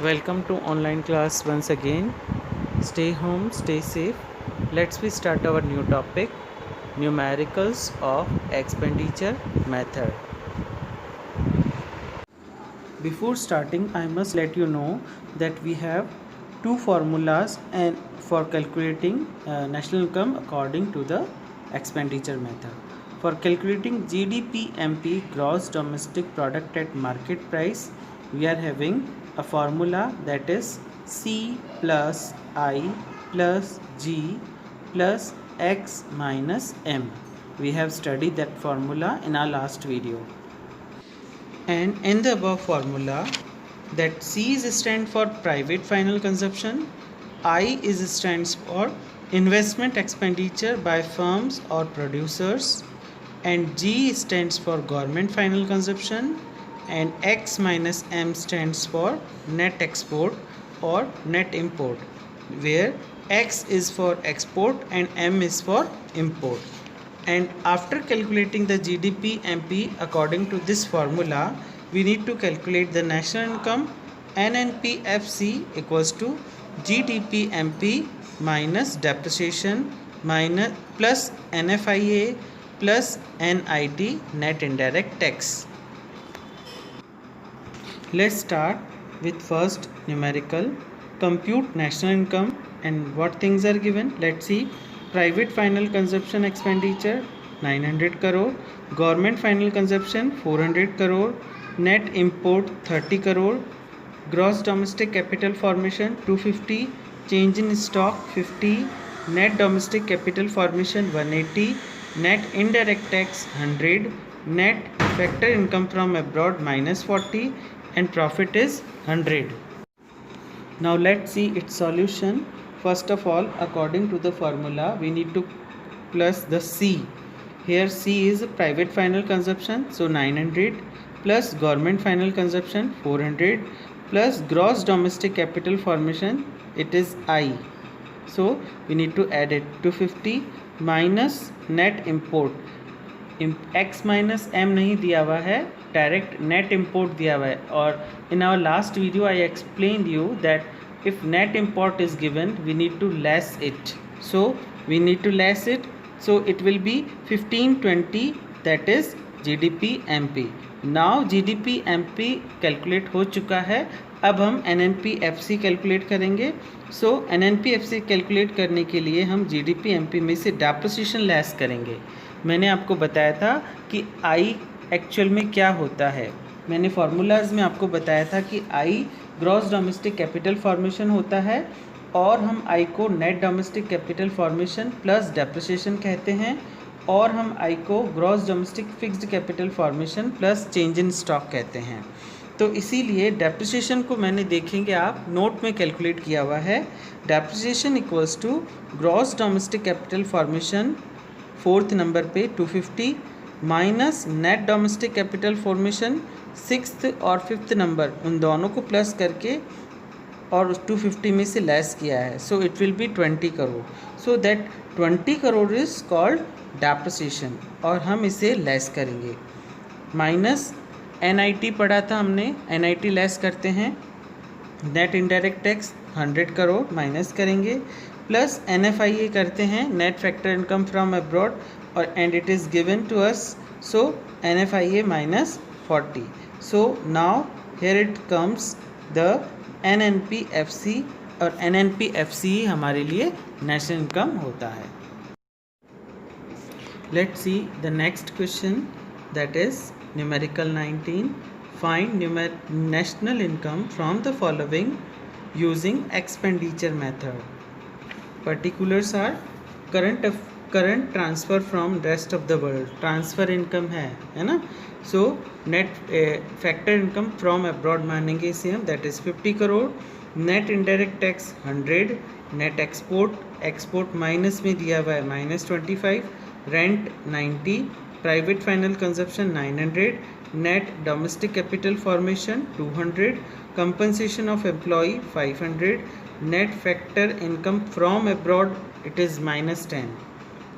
Welcome to online class once again. Stay home, stay safe. Let's we start our new topic, numericals of expenditure method. Before starting, I must let you know that we have two formulas and for calculating national income according to the expenditure method. For calculating GDP MP, gross domestic product at market price, we are having a formula that is C plus I plus G plus X minus M. We have studied that formula in our last video. And in the above formula, that C is stand for private final consumption, I is stands for investment expenditure by firms or producers, and G stands for government final consumption, and X minus M stands for net export or net import, where X is for export and M is for import. And after calculating the GDP MP according to this formula, we need to calculate the national income. NNPFC equals to GDP MP minus depreciation minus plus NFIA plus NIT net indirect tax. Let's start with first numerical. Compute national income and what things are given. Let's see. Private final consumption expenditure 900 crore, government final consumption 400 crore, net import 30 crore, gross domestic capital formation 250, change in stock 50, net domestic capital formation 180, net indirect tax 100, net factor income from abroad minus 40, and profit is 100. Now let's see its solution. First of all, according to the formula, we need to plus the C. Here C is private final consumption, so 900 plus government final consumption 400 plus gross domestic capital formation, it is I. So we need to add it 250 minus net import. X minus M नहीं दिया हुआ है, direct net import दिया हुआ है. और in our last video I explain you that if net import is given we need to less it. So we need to less it, so it will be 1520, that is GDP MP. Now GDP MP calculate हो चुका है. अब हम NNPFC calculate करेंगे. सो NNPFC calculate करने के लिए हम GDP MP में से डेप्रिसिएशन लेस करेंगे. मैंने आपको बताया था कि आई एक्चुअल में क्या होता है. मैंने फार्मूलाज में आपको बताया था कि आई ग्रॉस डोमेस्टिक कैपिटल फॉर्मेशन होता है और हम आई को net domestic capital formation plus depreciation कहते हैं, और हम आई को gross domestic fixed capital formation plus change in stock कहते हैं. तो इसीलिए डेप्रिसिएशन को मैंने देखेंगे आप नोट में कैलकुलेट किया हुआ है. Depreciation equals to gross domestic capital formation fourth number पे 250 minus net domestic capital formation sixth और फिफ्थ नंबर, उन दोनों को प्लस करके और 250 में से लेस किया है. सो it will B 20 crore. So that 20 crore is called depreciation और हम इसे लेस करेंगे. माइनस NIT पढ़ा था हमने, NIT लेस करते हैं. Net indirect tax 100 crore minus करेंगे, प्लस NFIA करते हैं, net factor income from abroad, और and it is given to us. So NFIA minus 40. So now here it comes the NNPFC, और NNPFC हमारे लिए नेशनल इनकम होता है. Let's see the next question, that is numerical 19. Find national income from the following using expenditure method. Particulars are current transfer from rest of the world. Transfer income है ना. So net factor income from abroad मानेंगे इसे हम, that is 50 crore. Net indirect tax 100. Net export minus में दिया हुआ है minus 25. Rent 90. Private final consumption 900. Net domestic capital formation 200, compensation of employee 500, net factor income from abroad it is minus 10,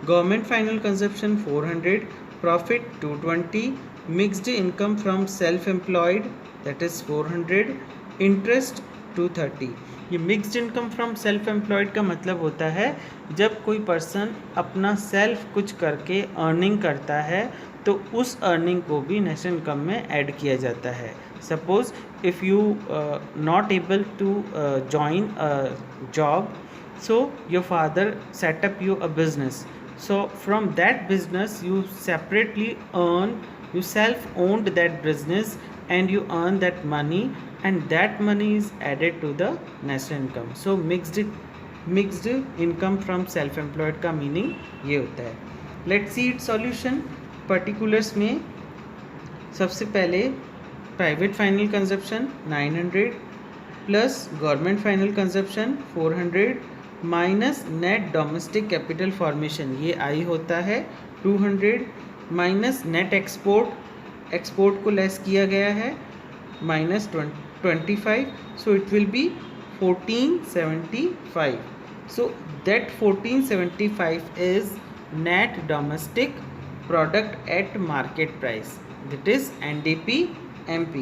government final consumption 400, profit 220, Mixed income from self-employed, that is 400. Interest 230. ये mixed income from self employed का मतलब होता है जब कोई person अपना self कुछ करके अर्निंग करता है तो उस अर्निंग को भी नेशनल इनकम में ऐड किया जाता है. Suppose if you not able to join a job, so your father set up you a business, so from that business you separately earn, you self owned that business and you earn that money, and that money is added to the national income. So mixed income from self employed का meaning ये होता है. Let's see its solution. particulars में सबसे पहले private final consumption 900 plus government final consumption 400 minus net domestic capital formation, ये आई होता है 200 माइनस नेट एक्सपोर्ट को लेस किया गया है minus 25, so it will B 1475. So that 1475 is net domestic product at market price, that is NDP MP.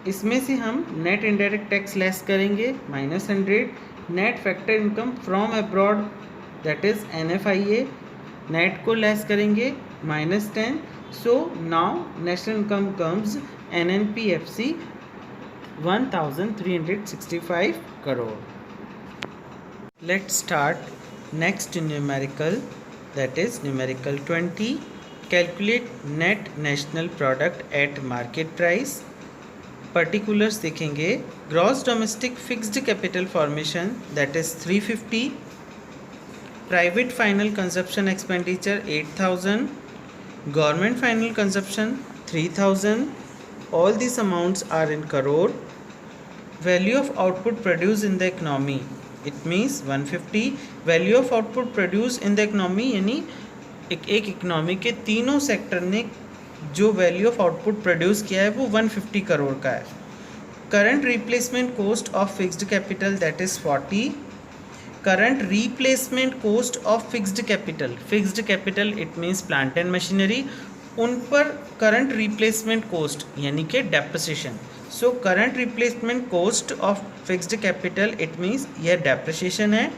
इसमें से हम नेट इनडायरेक्ट टैक्स लेस करेंगे -100, net factor income from abroad that is NFIA, net को less करेंगे -10. So now national income comes NNPFC 1365 crore. Let's start next numerical, that is numerical 20. Calculate net national product at market price. Particulars देखेंगे. Gross domestic fixed capital formation, that is 350. Private final consumption expenditure 8000. Government final consumption 3000. All these amounts are in crore. Value of output produced in the economy, it means 150. Value of output produced in the economy यानी एक economy के तीनों sector ने जो value of output produce किया है वो 150 करोड़ का है. Current replacement cost of fixed capital that is 40. Current replacement cost of fixed capital it means plant and machinery, उन पर करंट रिप्लेसमेंट कॉस्ट यानी कि depreciation. So current replacement cost of fixed capital it means यह depreciation है.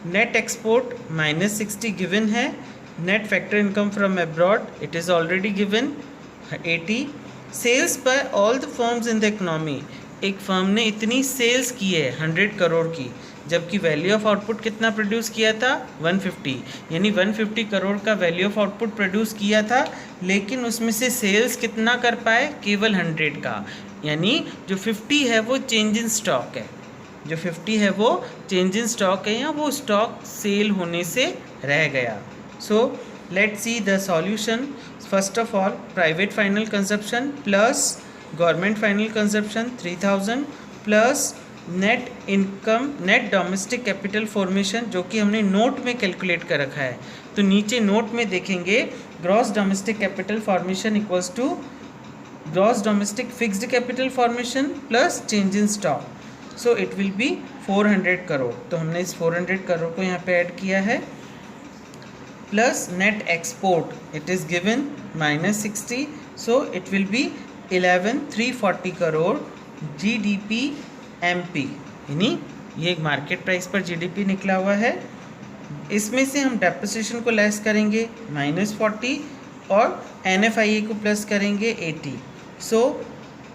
Net export -60 given है. Net factor income from abroad it is already given 80. Sales by all the firms in the economy, एक firm ने इतनी sales की है 100 करोड़ की, जबकि वैल्यू ऑफ आउटपुट कितना प्रोड्यूस किया था 150, यानी 150 करोड़ का वैल्यू ऑफ आउटपुट प्रोड्यूस किया था, लेकिन उसमें से सेल्स कितना कर पाए, केवल 100 का, यानी जो 50 है वो चेंज इन स्टॉक है, जो 50 है वो चेंज इन स्टॉक है या वो स्टॉक सेल होने से रह गया. So let's see the solution. First of all, private final consumption plus government final consumption 3000 plus net income, net domestic capital formation जो कि हमने नोट में कैलकुलेट कर रखा है. तो नीचे नोट में देखेंगे gross domestic capital formation equals to gross domestic fixed capital formation plus change in stock. So it will be 400 crore. तो हमने इस 400 करोड़ को यहाँ पे ऐड किया है. plus net export it is given -60, so it will be 11340 crore GDP MP, यानी ये मार्केट प्राइस पर GDP निकला हुआ है. इसमें से हम डेप्रिसिएशन को लेस करेंगे -40 और NFIA को प्लस करेंगे 80. So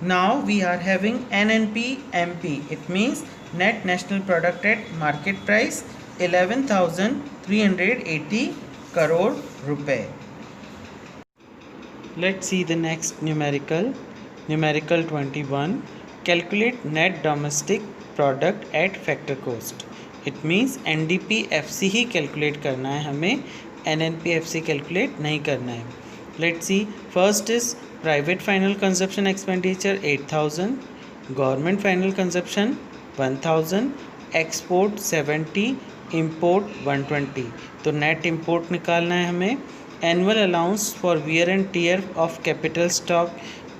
now we are having NNP MP, it means net national product at market price 11,380 crore रुपए. Let's see the next numerical. Numerical 21. Calculate net domestic product at factor cost. It means NDP-FC he calculate करना है हमें, NNP-FC calculate नहीं करना है. Let's see. First is private final consumption expenditure 8000, government final consumption 1000, export 70, import 120. तो net import निकालना है हमें. Annual allowance for wear and tear of capital stock,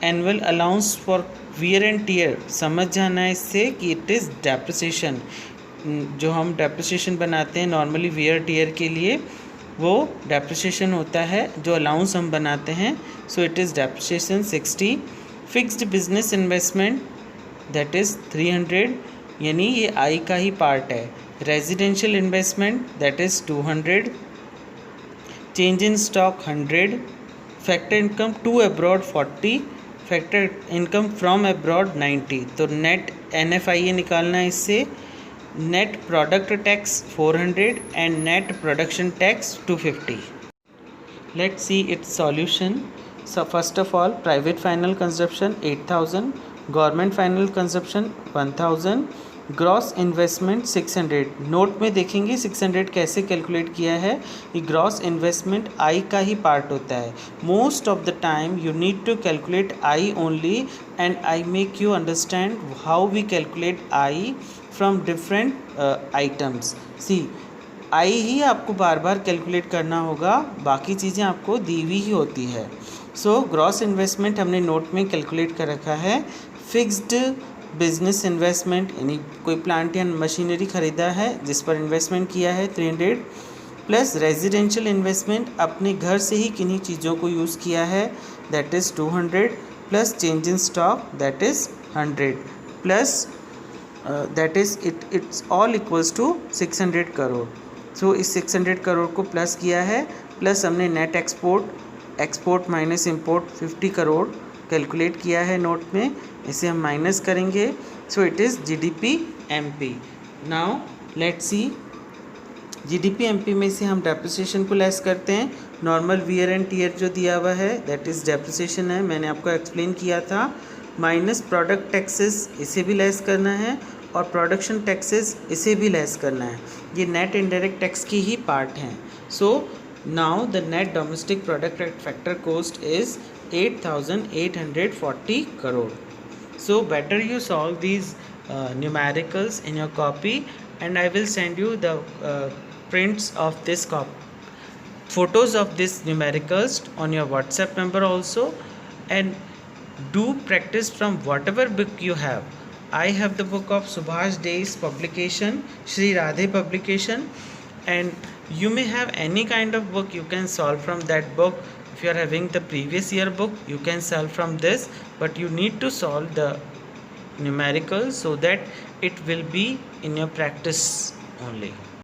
annual allowance for wear and tear समझ जाना है इससे कि इट इज़ डेप्रिसिएशन. जो हम डेप्रिसिएशन बनाते हैं नॉर्मली वियर टीयर के लिए, वो डेप्रिसिएशन होता है जो अलाउंस हम बनाते हैं. So it is depreciation 60. Fixed business investment that is 300, यानी ये आई का ही पार्ट है. Residential investment that is 200. Change in stock 100. Factor income to abroad 40. Factor income from abroad 90. तो नेट NFIA निकालना है इससे. Net product tax 400 and net production tax 250. Let's see its solution. So first of all, private final consumption 8,000, government final consumption 1,000, gross investment 600. Note में देखेंगे 600 कैसे calculate किया है. ये ग्रॉस इन्वेस्टमेंट आई का ही पार्ट होता है. Most of the time you need to calculate I only, and I make you understand how we calculate I from different items. See, I ही आपको बार बार कैलकुलेट करना होगा, बाकी चीज़ें आपको दी हुई ही होती है. सो ग्रॉस इन्वेस्टमेंट हमने नोट में कैलकुलेट कर रखा है. फिक्स्ड बिजनेस इन्वेस्टमेंट यानी कोई प्लांट या मशीनरी ख़रीदा है जिस पर इन्वेस्टमेंट किया है 300, प्लस रेजिडेंशियल इन्वेस्टमेंट अपने घर से ही किन्हीं चीज़ों को यूज़ किया है that is 200, plus change in stock that is 100, plus that is it's all equals to 600 crore. So इस 600 करोड़ को प्लस किया है, प्लस हमने net export minus import 50 crore calculate किया है नोट में. इसे हम माइनस करेंगे. So it is GDP MP. Now let's see, GDP MP में से हम डेप्रिसिएशन को लेस करते हैं. नॉर्मल वियर एंड टीयर जो दिया हुआ है दैट इज़ डेप्रिसिएशन है, मैंने आपको एक्सप्लेन किया था. माइनस प्रोडक्ट टैक्सेस, इसे भी लेस करना है, और प्रोडक्शन टैक्सेस इसे भी लेस करना है. ये नेट इनडायरेक्ट टैक्स की ही पार्ट हैं. So now the net domestic product factor cost is 8,840 crore. So better you solve these numericals in your copy, and I will send you the prints of this photos of this numericals on your WhatsApp number also, and do practice from whatever book you have. I have the book of Subhash Day's publication, Shri Radhe publication, and you may have any kind of book, you can solve from that book. If you are having the previous year book, you can solve from this, but you need to solve the numerical so that it will be in your practice only.